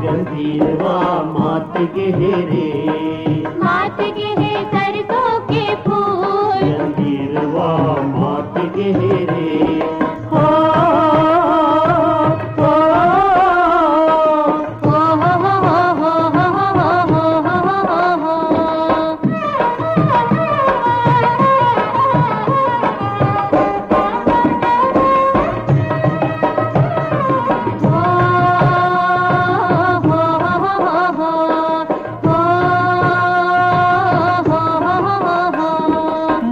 गंभीरवा मात गहरे, मात गहे सरसों के फूल, गंभीरवा मात गहरे। हो हो हो हो हो हो हो हो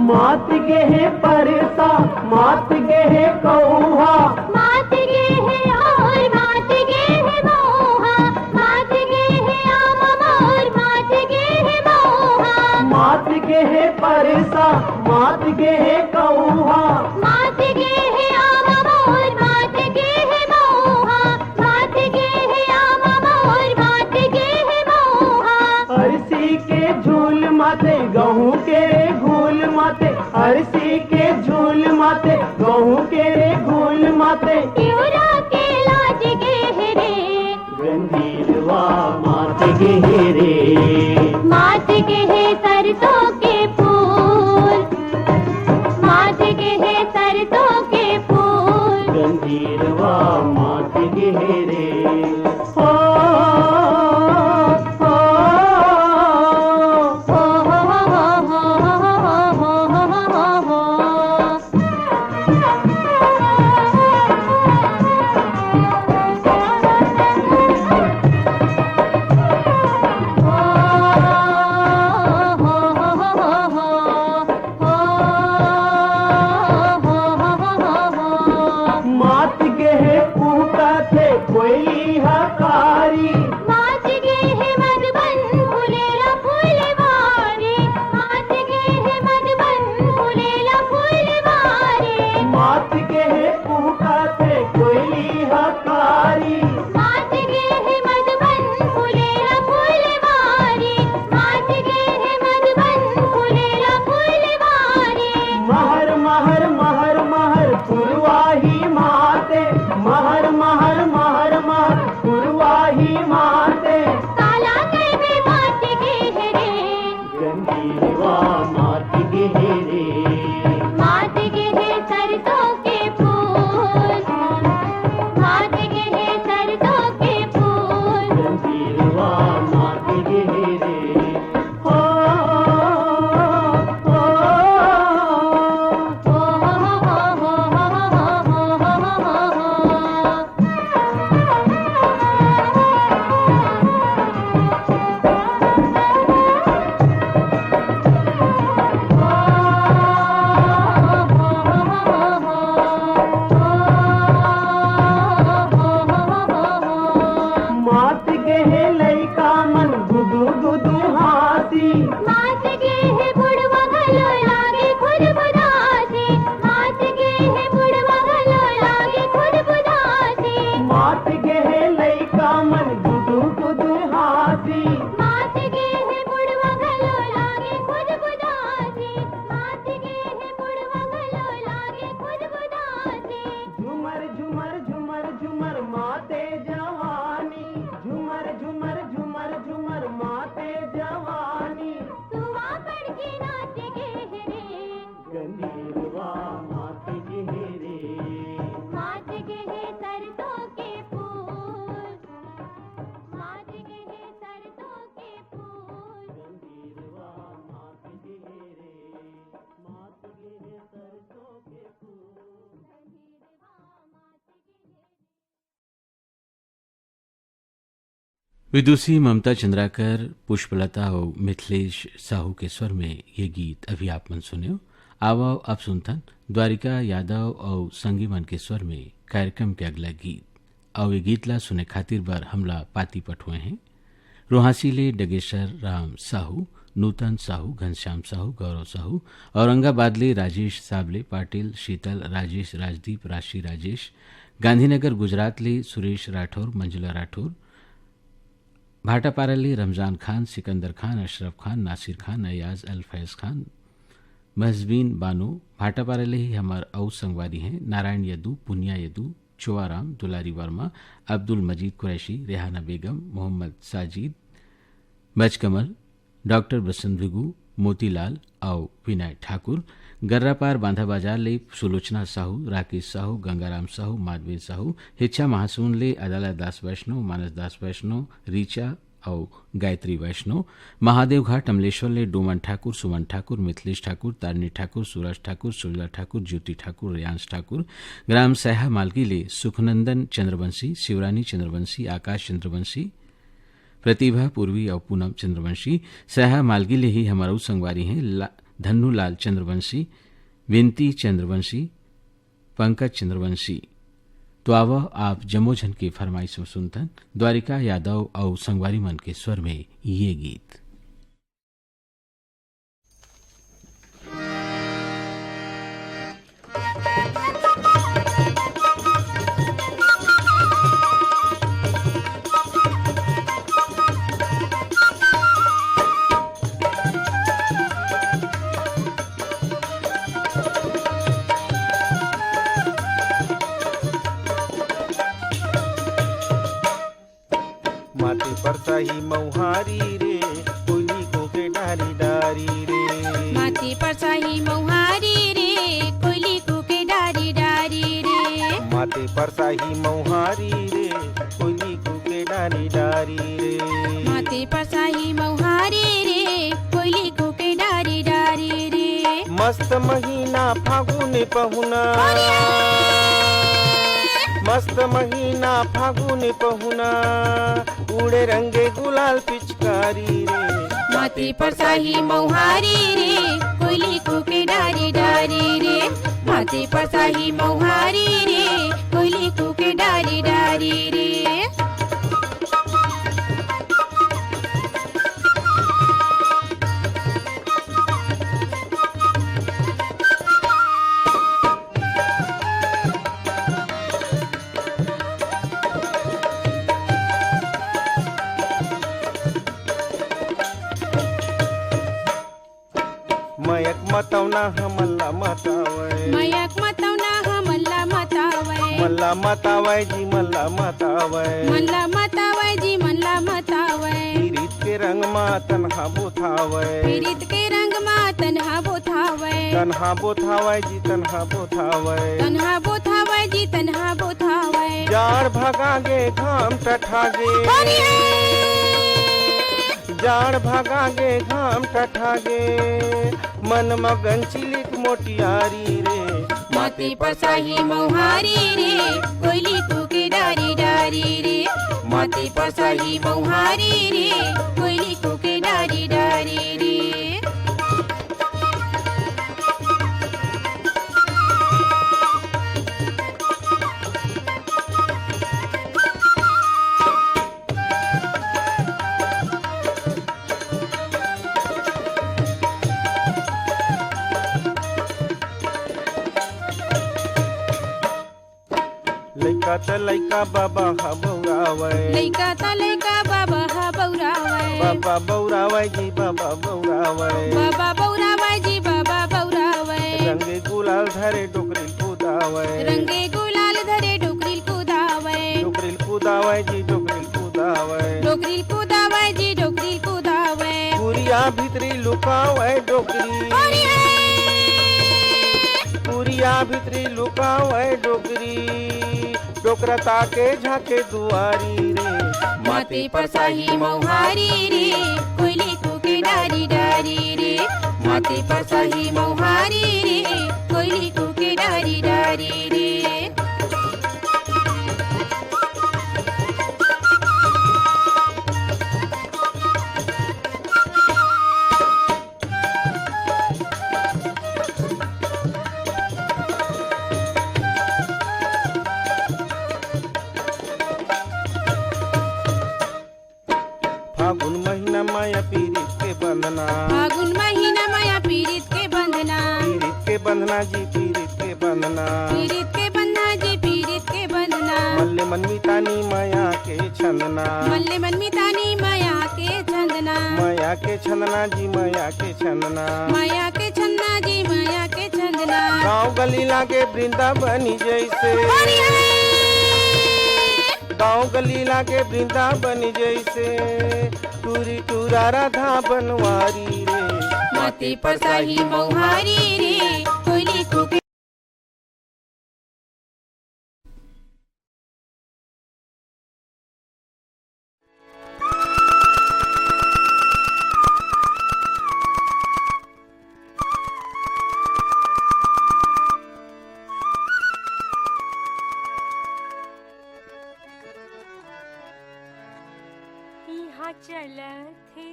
मात गहे परसा, मात गहे कौहा, मात गहे और मात गहे मोहा, मात गहे आम मोर, मात गहे मोहा, मात गहे परसा, मात गहे कौहा, मात गहे आम मोर, मात गहे मोहा, मात गहे आम मोर, मात गहे मोहा। अरसी के झूल माते गहूँ के रे घूल माते, अरसी के झूल माते गहूँ के रे घूल माते। पिउरा के लाज गहरे, गंभीरवा मात गहरे, मात गहे सरसों के फूल, मात गहे सरसों के फूल। गंभीरवा मात गहरे। हो हो हो हो हो हो हो मात गहे पूता थे कोयली हकारी, मात गहे मधुबन फुलेला फुलवारी, मात गहे मधुबन फुलेला फुलवारी, मात गहे पूता थे कोयली हकारी। मात गहे मधुबन फुलेला फुलवारी, मात गहे मधुबन फुलेला फुलवारी। महर महर महर महर पुरवाही माते, महर महर महर महर पुरवाही माते। काला गए मात गहरे, गंभीरवा मात गहरे, मात गहे सरसों के फूल, मात गहे सरसों के फूल। गंभीरवा मात गहरे। हो हो मात गहे लइका मन गुदू गुदू हाथी, मात गहे बुढ़वा गलो लागे खुद बुदासी, मात गहे बुढ़वा गलो लागे खुद बुदासी, मात गहे लइका मन गुदू गुदू हाथी। मात गहे बुढ़वा गलो लागे खुद बुदासी, मात गहे बुढ़वा गलो लागे खुद बुदासी। झुमर झुमर झुमर झुमर माते जवानी, झुमर झुमर झुमर झुमर माते जवानी। सुवा पड़ के नाच गहरे, गंभीरवा मात गहरे, मात गहे सरसों के फूल, मात गहे सरसों के फूल। गंभीरवा मात गहरे, मात गहे सरसों के फूल। विदुषी ममता चंद्राकर, पुष्पलता और मिथिलेश साहू के स्वर में ये गीत अभी आप मन सुने। आओ आप सुनतन द्वारिका यादव और संगीमन के स्वर में कार्यक्रम के अगला गीत। और ये गीत ला सुने खातिर बार हमला पाती पठुए हैं। रोहासी ले डगेश्वर राम साहू, नूतन साहू, घनश्याम साहू, गौरव साहू, औरंगाबाद ले राजेश साबले, पाटिल, शीतल, राजेश, राजदीप, राशि राजेश, गांधीनगर गुजरात ले सुरेश राठौर, मंजुला राठौर, भाटापारा ले रमजान खान, सिकंदर खान, अशरफ खान, नासिर खान, अयाज अल फैज खान, महजबीन बानो। भाटापारा ले ही हमार और संगवारी हैं नारायण यदू, पुनिया यदू, चुवाराम, दुलारी वर्मा, अब्दुल मजीद कुरैशी, रेहाना बेगम, मोहम्मद साजिद, बजकमल, डॉक्टर बसंत भिगू, मोतीलाल और विनय ठाकुर। गर्रापार बांधा बाजार ले सुलोचना साहू, राकेश साहू, गंगाराम साहू, माधवी साहू, हिच्छा महासून ले अदालत दास वैष्णव, मानस दास वैष्णव, रीचा और गायत्री वैष्णव। महादेव घाट अमलेश्वर ले डोमन ठाकुर, सुमन ठाकुर, मिथिलेश ठाकुर, तारिणी ठाकुर, सूरज ठाकुर, सुजला ठाकुर, ज्योति ठाकुर, रियांश ठाकुर। ग्राम सहा मालकी ले सुखनंदन चंद्रवंशी, शिवरानी चंद्रवंशी, आकाश चंद्रवंशी, प्रतिभा पूर्वी और पूनम चंद्रवंशी। सहा मालगी ले ही हमारा संगवारी हैं धन्नू लाल चंद्रवंशी, विनती चंद्रवंशी, पंकज चंद्रवंशी। तो आवा आप जमोजन की फरमाइश में सुनतन द्वारिका यादव और संगवारी मन के स्वर में ये गीत। माथे परसाही मौहारी रे, कोयली को के डारी डारी रे। माथे परसाही मौहारी रे, कोयली को के डारी डारी रे। माथे परसाही मौहारी रे, कोयली को के डारी डारी रे। माथे परसाही मौहारी रे, कोयली को के डारी डारी रे। मस्त महीना फागुन पहुना, मस्त महीना फागुन पहुना, उड़े रंगे गुलाल पिचकारी रे। माथे परसाही मौहारी रे, कोयली को के डारी डारी रे। माथे परसाही मौहारी रे, कोयली को के डारी डारी रे। मयक मतवना हमला मतावय, मयक मतवना हमला मतावय। मल्ला मतावय जी मल्ला मतावय। मनला मतावय जी मनला मतावय। पीरित के रंग मा तन्हा बोथावय, पीरित के रंग मा तन्हा बोथावय। तन्हा बोथावय जी तन्हा बोथावय। तन्हा बोथावय जी तन्हा बोथावय। जाड़ भगागे घाम टठागे, जाड़ भगागे घाम टठागे, मन मगन चिलिक मोटियारी रे। माथे परसाही मौहारी रे, कोयली को के डारी डारी रे। माथे परसाही मौहारी रे, कोयली को के डारी डारी रे। लइका त लइका बाबा हा बौरावय, लइका त लइका बाबा हा बौरावय। बाबा बौरावय जी बाबा बौरावय। बाबा बौरावय जी बाबा बौरावय। रंगे गुलाल धरे डोकरिल कुदावय, रंगे गुलाल धरे डोकरिल कुदावय। डोकरिल कुदावय जी डोकरिल कुदावय। डोकरिल कुदावय जी डोकरिल कुदावय। पुरिया भीतरी लुकावय डोकरी, पुरिया भीतरी लुकावय डोकरी, डोकरा ताके झाके दुआरी रे। माथे परसाही मौहारी रे, कोयली को के डारी डारी रे। माथे परसाही मौहारी रे, कोयली को के डारी डारी रे। फागुन महीना माया पीरित के बंधना, फागुन महीना माया पीरित के बंधना। पीरित के बंधना जी पीरित के बंधना। पीरित के बंधना जी पीरित के बंधना। मल्ले मनमितानी माया के छंदना, मल्ले मनमितानी माया के छंदना। माया के छंदना जी माया के छंदना। माया के छंदना जी माया के छंदना। गाँव गली लागे वृंदावनी जैसे, गाँव गली लागे वृंदावन जैसे टूरी टूरा राधा बनवारी रे माथे पर शाही मौहारी रे कोयली कुके चलत है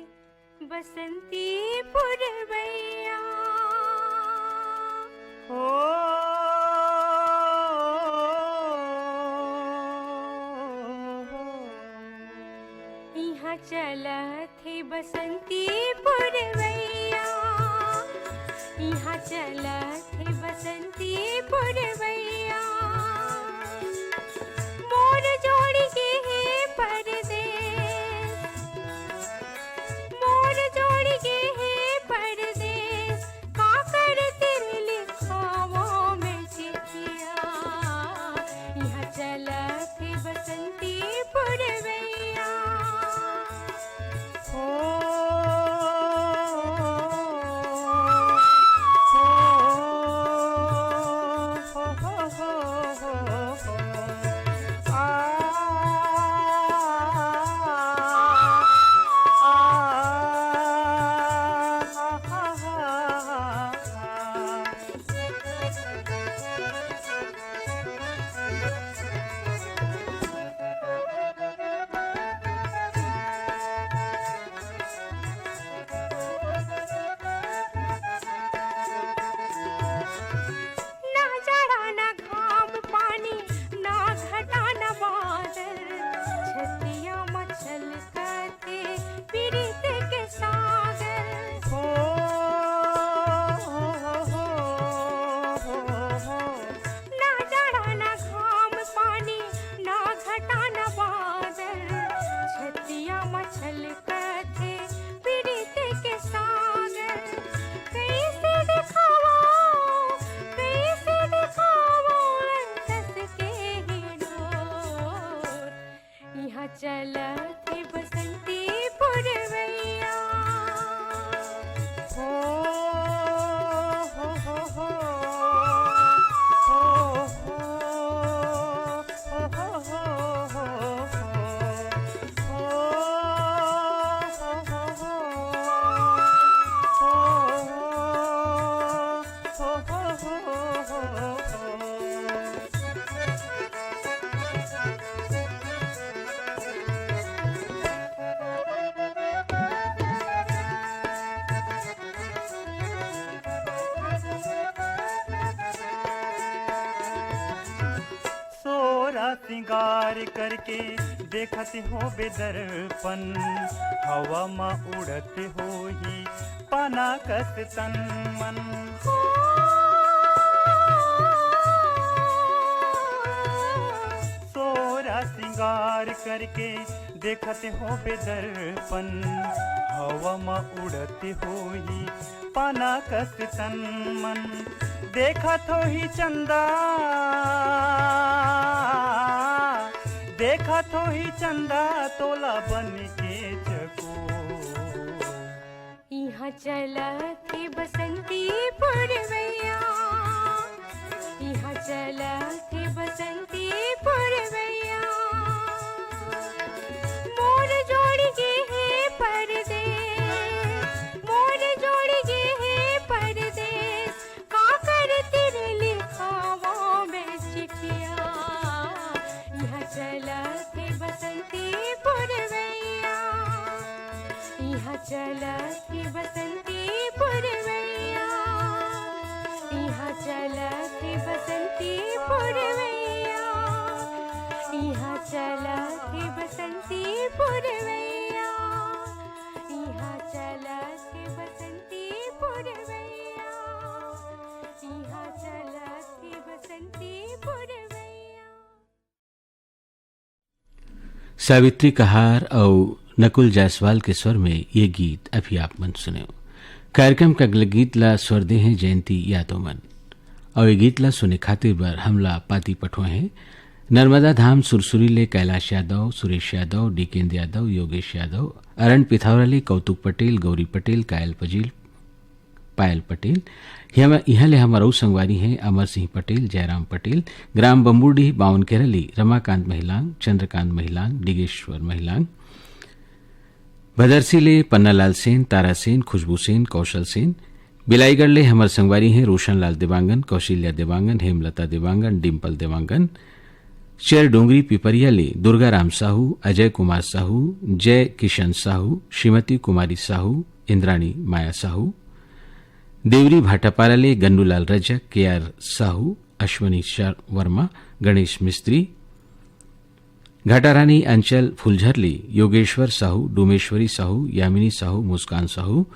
बसंती पुरवैया हो यहाँ चलत है बसंती पुरवैया यहाँ चलत है बसंती पुरवैया मोर जोड़ी के है परदेस मोर जोड़ी के है परदेस का कर तेरे लिखावो में चिट्ठिया यहाँ चलत है बसंती पुरवैया हो चलत है बसंती पुरवैया सिंगार करके देखत हो बेदर्पण हवा में उड़त हो ही पाना कस तन मन सोरा सिंगार करके देखत हो बेदर्पण हवा में उड़त हो ही पाना कस तन मन देखत हो ही चंदा देखत हो ही चंदा तोला बन के चको यहाँ चलत है बसंती पुरवैया यहाँ चलत है बसंती पुरवैया मोर जोड़ी के है परदेस मोर जोड़ी के है परदेस का कर तेरे लिखावो में चिट्ठिया यहाँ चलत है बसंती पुरवैया यहाँ चलत है बसंती पुरवैया यहाँ चलत है बसंती पुरवैया यहाँ चलत है बसंती पुरवैया यहाँ चलत है बसंती पुरवैया यहाँ चलत है बसंती पुरवैया। सावित्री कहार और नकुल जायसवाल के स्वर में ये गीत अभी आप मन सुने। कार्यक्रम का अगला गीत ला स्वर दे हैं जयंती यादव मन और ये गीत ला सुने खातिर बर हमला पाती पठो हैं नर्मदा धाम सुरसुरी ले कैलाश यादव, सुरेश यादव, डीकेन्द्र यादव, योगेश यादव, अरण पिथौरा ले कौतुक पटेल, गौरी पटेल, पायल पटेल। यहाँ ले हमारा संगवारी हैं अमर सिंह पटेल, जयराम पटेल, ग्राम बम्बूडी बावन केरली, रमाकांत महिलांग, चंद्रकांत महिलांग, डिगेश्वर महिलांग। भदरसी ले पन्नालाल सेन, तारा सेन, खुशबू सेन, कौशल सेन। बिलाईगढ़ ले हमार संगवारी हैं रोशनलाल देवांगन, कौशल्या देवांगन, हेमलता देवांगन, डिम्पल देवांगन। शेर डोंगरी पिपरिया ले दुर्गाराम साहू, अजय कुमार साहू, जय किशन साहू, श्रीमती कुमारी साहू, इंद्राणी माया साहू। देवरी भाटापारा ले गन्नूलाल रजक, केआर साहू, अश्वनी वर्मा, गणेश मिस्त्री। घाटारानी अंचल फुलझरली योगेश्वर साहू, डोमेश्वरी साहू, यामिनी साहू, मुस्कान साहू।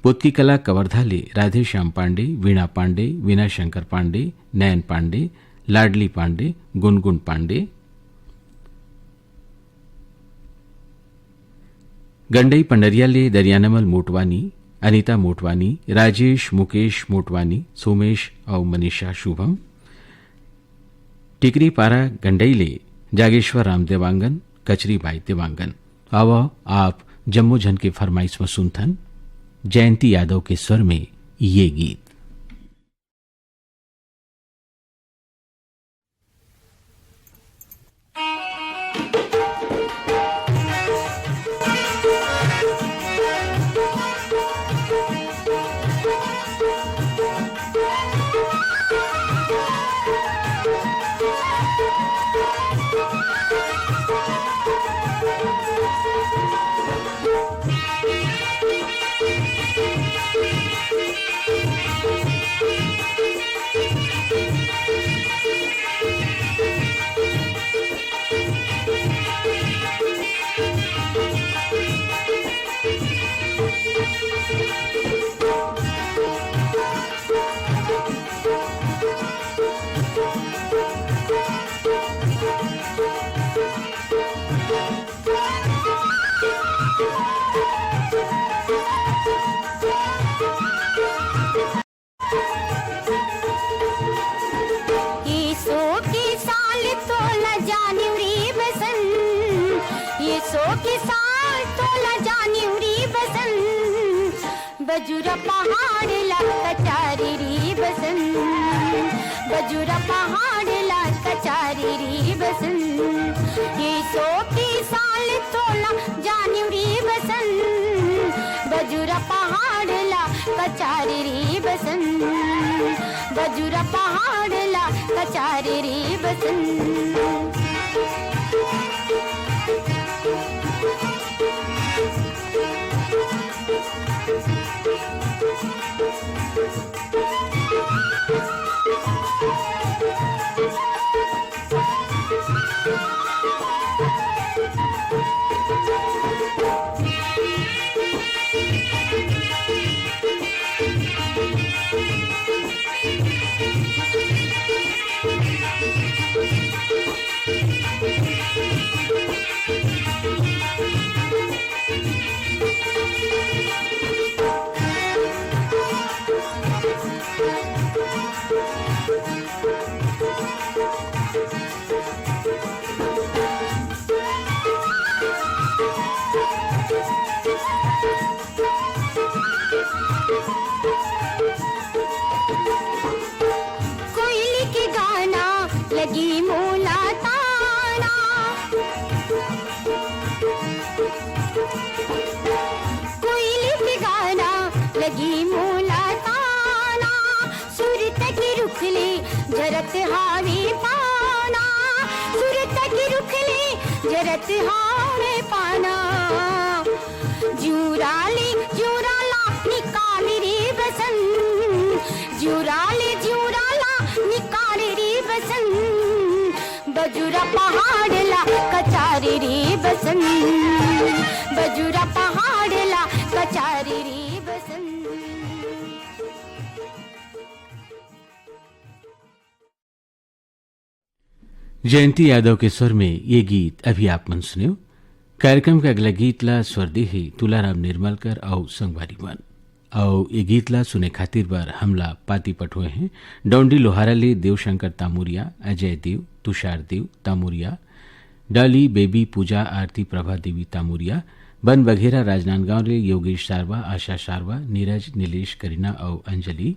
पोतकी कला कवर्धा ले राधेश्याम पांडे, वीणा पांडे, वीना शंकर पांडे, नयन पांडे, लाडली पांडे, गुनगुन पांडे। गंडई पंडरिया ले दरियानमल मोटवानी, अनीता मोटवानी, राजेश मुकेश मोटवानी, सोमेश और मनीषा शुभम। टिकरी पारा गंडई ले जागेश्वर राम देवांगन, कचरी बाई देवांगन। अब आप जम्मू झन के फरमाइश में सुनथन जयंती यादव के स्वर में ये गीत। बजुरा पहाड़ ला कचारी री बसन, बजुरा पहाड़ ला कचारी री बसन। ये 100 की साल तोला जानी री बसन, बजुरा पहाड़ ला कचारी री बसन, बजुरा पहाड़ ला कचारी री बसन। कोयली के गाना लगी मोला ताना, कोयली के गाना लगी मोला ताना। सुरत की रुखली जरत हावे पाना, सुरत की रुखली जरत हावे पाना। जूराली जूराला निकाली रे बसन, जूराली जूराला निकाली रे बसन। बजुरा पहाड़ ला कचारी रे बसन, बजुरा पहाड़ ला कचारी रे बसन। जयंती यादव के स्वर में ये गीत अभी आप मन सुने। कार्यक्रम का अगला गीत ला स्वरदेही तुलाराम निर्मलकर और संगवारी वन और ये गीत ला सुने खातिर बार हमला पाती पटुए हैं डोंडी लोहारा ले देवशंकर तामुरिया, अजय देव, तुषार देव तामुरिया, डाली बेबी पूजा आरती प्रभा देवी तामुरिया, बन बघेरा राजनांदगांव ले योगेश सारवा, आशा सारवा, नीरज नीलेश करीना और अंजलि,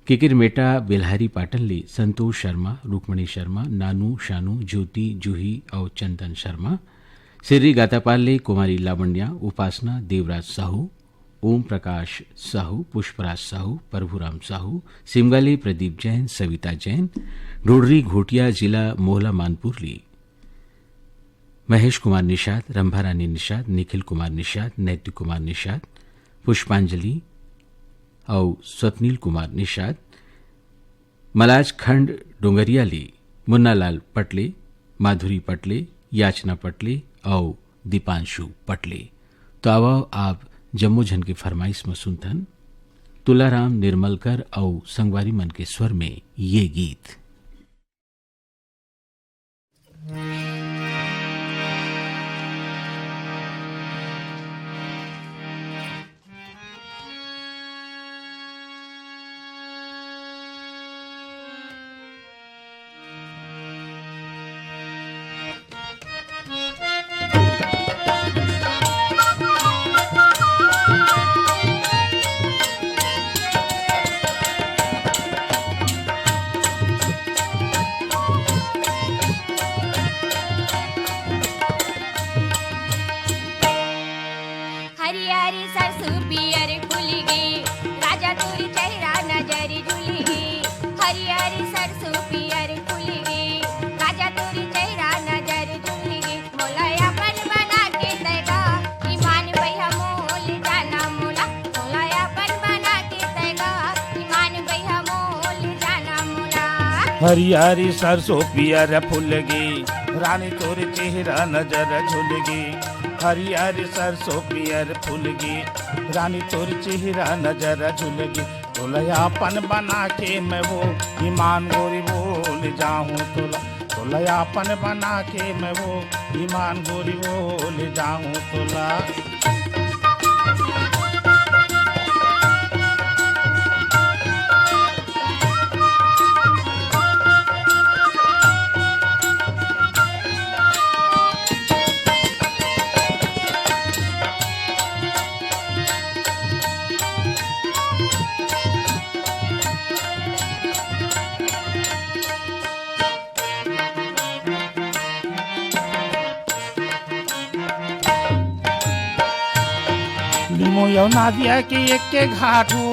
किकिरमेटा बेलहारी पाटन ले संतोष शर्मा, रुक्मणी शर्मा, नानू शानू, ज्योति जूही और चंदन शर्मा, सिर्री गातापाल ले कुमारी लावण्या, उपासना देवराज साहू, ओम प्रकाश साहू, पुष्पराज साहू, प्रभुराम साहू, सिमगाले प्रदीप जैन, सविता जैन, ढोडरी घोटिया जिला मोहला मानपुर ली महेश कुमार निषाद, रंभारानी निषाद, निखिल कुमार निषाद, नैतिक कुमार निषाद, पुष्पांजलि और स्वप्नील कुमार निषाद, मलाज खंड डोंगरिया ली मुन्नालाल पटले, माधुरी पटले, याचना पटले और दीपांशु पटले। तो आओ आप जम्मू झन की फरमाइश में सुनतन तुलाराम निर्मलकर और संगवारी मन के स्वर में ये गीत। हरियारी सरसों पियर फूलगी, रानी तोर चेहरा नजर झुलगी। हरियारी सरसों पियर फूलगी, रानी तोर चेहरा नजर झुलगी। तोलयापन बना के मैं वो ईमान गोरी बोल जाऊं तोला। तोलयापन बना के मैं वो ईमान गोरी बोल जाऊं तोला। लिमो नादिया के एक के घाट हो,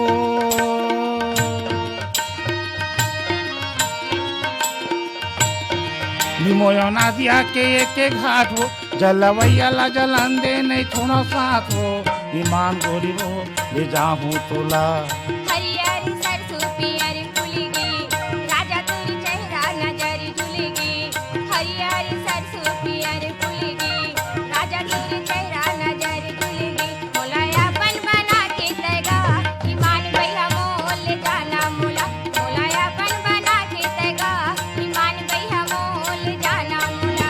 लिमो नादिया के एक के घाट हो। जलवैया ला जलन दे नहीं थोड़ा साथ हो। ईमान गोरी हो ले जाऊं तोला। हरियारी सरसों पियर फूलगी, राजा तोरी चेहरा नजर झुलगी। हरियारी सरसों पियर फूलगी, राजा तोरी चेहरा नजर झुलगी। मोलायापन बना के तैगा, ईमान भैया मोल जाना मोला। मोलायापन बना के तैगा, ईमान भैया मोल जाना मोला।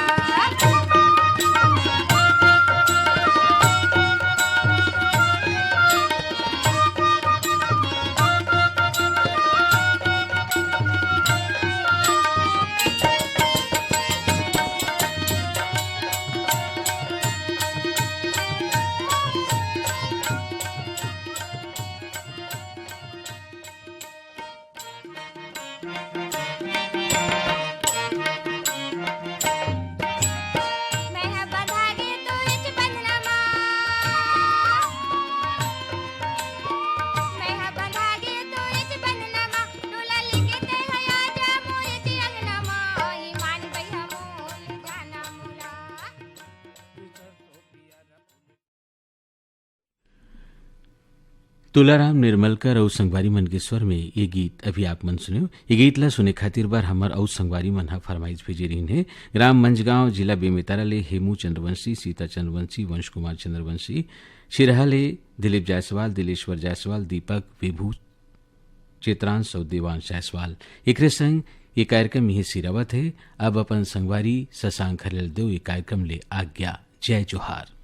तुलाराम निर्मलकर और संगवारी मन के स्वर में ये गीत अभी आप मन सुने। ये गीत ला सुने खातिर बार हमार और संगवारी मन हा फरमाइश भेजे रही है। ग्राम मंझगांव जिला बेमेतरा ले हेमू चंद्रवंशी, सीता चंद्रवंशी, वंश कुमार चंद्रवंशी, शिरहा ले दिलीप जायसवाल, दिलेश्वर जायसवाल, दीपक विभू चेत्रांश और देवांश जायसवाल। एक संग ये कार्यक्रम यही सिरावत है। अब अपन संगवारी शशांक खरेल देव ये कार्यक्रम ले आज्ञा। जय जोहार।